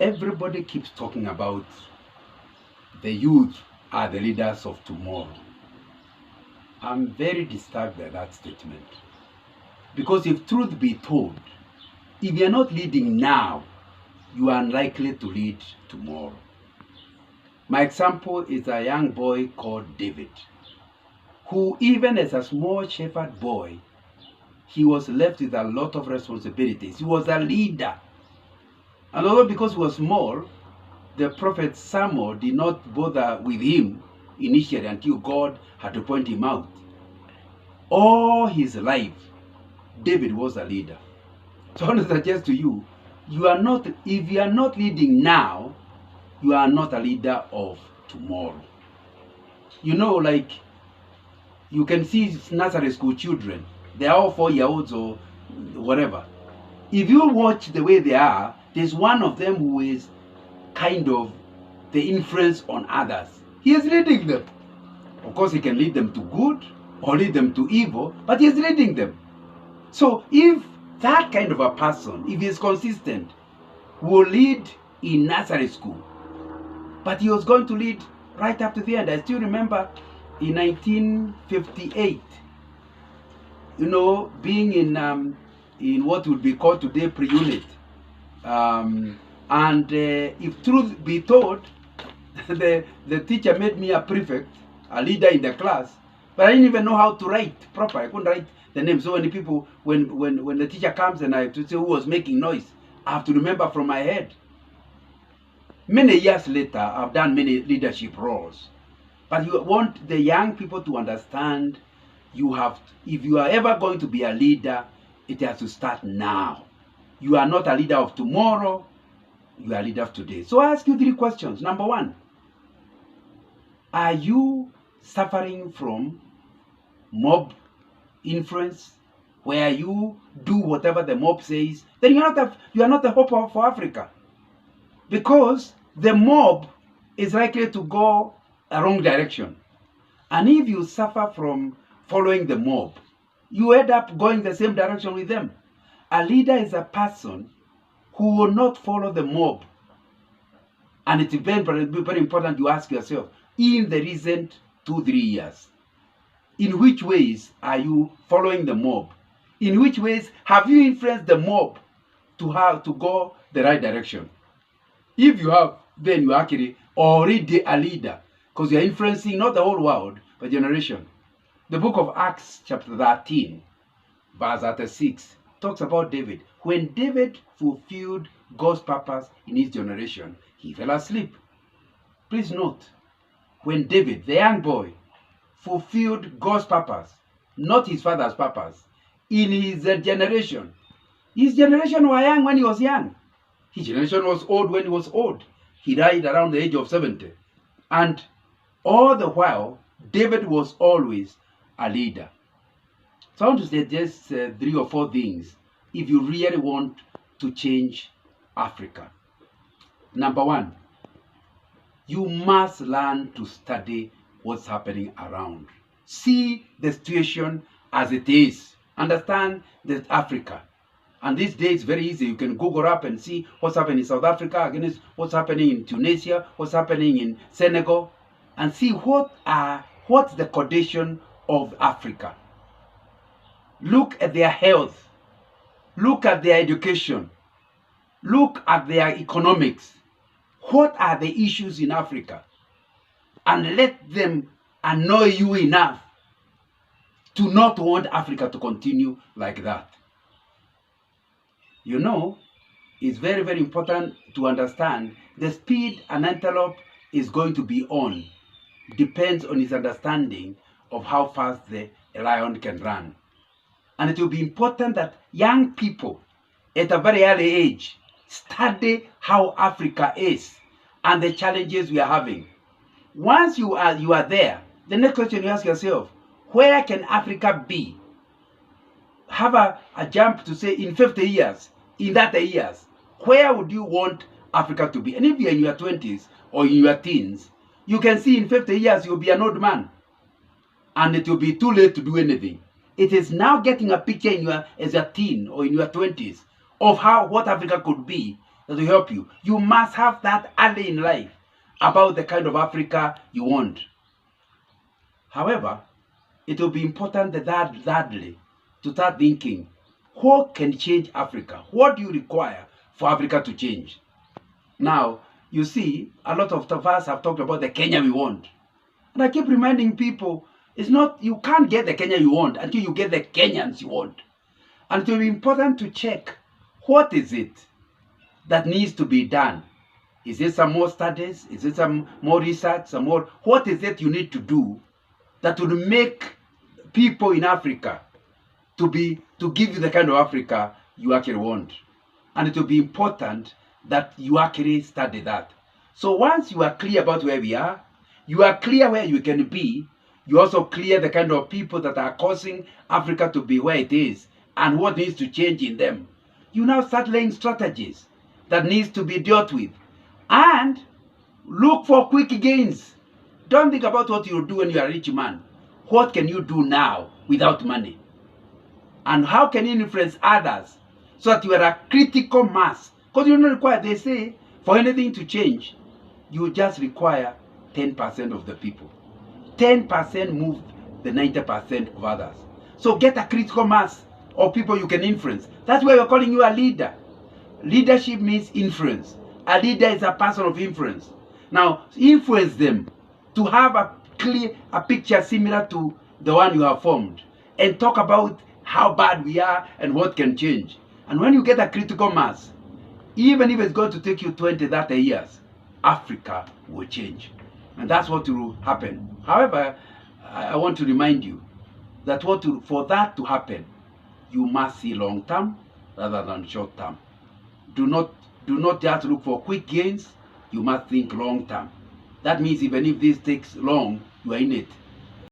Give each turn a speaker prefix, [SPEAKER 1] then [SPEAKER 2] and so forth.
[SPEAKER 1] Everybody keeps talking about the youth are the leaders of tomorrow. I'm very disturbed by that statement. Because if truth be told, if you're not leading now, you are unlikely to lead tomorrow. My example is a young boy called David, who even as a small shepherd boy, he was left with a lot of responsibilities. He was a leader. And although because he was small, the prophet Samuel did not bother with him initially until God had to point him out. All his life, David was a leader. So I want to suggest to you, if you are not leading now, you are not a leader of tomorrow. You know, like, you can see nursery school children, they are all 4-year-olds or whatever. If you watch the way they are, there's one of them who is kind of the influence on others. He is leading them. Of course, he can lead them to good or lead them to evil, but he is leading them. So if that kind of a person, if he is consistent, will lead in nursery school, but he was going to lead right up to the end. I still remember in 1958, being in what would be called today pre-unit. If truth be told, the teacher made me a prefect, a leader in the class, but I didn't even know how to write proper. I couldn't write the name. So when people, when the teacher comes and I have to say who was making noise, I have to remember from my head. Many years later, I've done many leadership roles. But you want the young people to understand, if you are ever going to be a leader, it has to start now. You are not a leader of tomorrow, you are a leader of today. So I ask you 3 questions. Number 1, are you suffering from mob influence, where you do whatever the mob says? Then you are not the hope for Africa. Because the mob is likely to go a wrong direction. And if you suffer from following the mob, you end up going the same direction with them. A leader is a person who will not follow the mob. And it's very, very important you ask yourself, in the recent 2-3 years, in which ways are you following the mob? In which ways have you influenced the mob to go the right direction? If you have, then you are actually already a leader, because you are influencing not the whole world, but generation. The book of Acts chapter 13, verse 36, talks about David. When David fulfilled God's purpose in his generation, he fell asleep. Please note, when David, the young boy, fulfilled God's purpose, not his father's purpose, in his generation was young when he was young. His generation was old when he was old. He died around the age of 70. And all the while, David was always a leader. So I want to suggest 3 or 4 things if you really want to change Africa. Number 1, you must learn to study what's happening around. See the situation as it is. Understand that Africa. And these days, it's very easy. You can Google up and see what's happening in South Africa, against what's happening in Tunisia, what's happening in Senegal, and see what's the condition of Africa. Look at their health. Look at their education. Look at their economics. What are the issues in Africa? And let them annoy you enough to not want Africa to continue like that. It's very, very important to understand the speed an antelope is going to be on depends on his understanding of how fast the lion can run. And it will be important that young people at a very early age study how Africa is and the challenges we are having. Once you are there, the next question you ask yourself, where can Africa be? Have a jump to say in 50 years, in 30 years, where would you want Africa to be? And if you're in your 20s or in your teens, you can see in 50 years you'll be an old man. And it will be too late to do anything. It is now getting a picture as a teen or in your 20s of what Africa could be that will help you. You must have that early in life about the kind of Africa you want. However, it will be important thirdly to start thinking, what can change Africa? What do you require for Africa to change? Now, you see, a lot of us have talked about the Kenya we want. And I keep reminding people, it's not, you can't get the Kenya you want until you get the Kenyans you want. And it will be important to check, what is it that needs to be done? Is it some more studies? Is it some more research? What is it you need to do that will make people in Africa to give you the kind of Africa you actually want? And it will be important that you actually study that. So once you are clear about where we are, you are clear where you can be, you also clear the kind of people that are causing Africa to be where it is and what needs to change in them. You now start laying strategies that needs to be dealt with. And look for quick gains. Don't think about what you'll do when you're a rich man. What can you do now without money? And how can you influence others so that you are a critical mass? Because you don't require, they say, for anything to change, you just require 10% of the people. 10% move the 90% of others. So get a critical mass of people you can influence. That's why we're calling you a leader. Leadership means influence. A leader is a person of influence. Now, influence them to have a picture similar to the one you have formed, and talk about how bad we are and what can change. And when you get a critical mass, even if it's going to take you 20, 30 years, Africa will change. And that's what will happen. However, I want to remind you that for that to happen, you must see long term rather than short term. Do not just look for quick gains. You must think long term. That means even if this takes long, you are in it.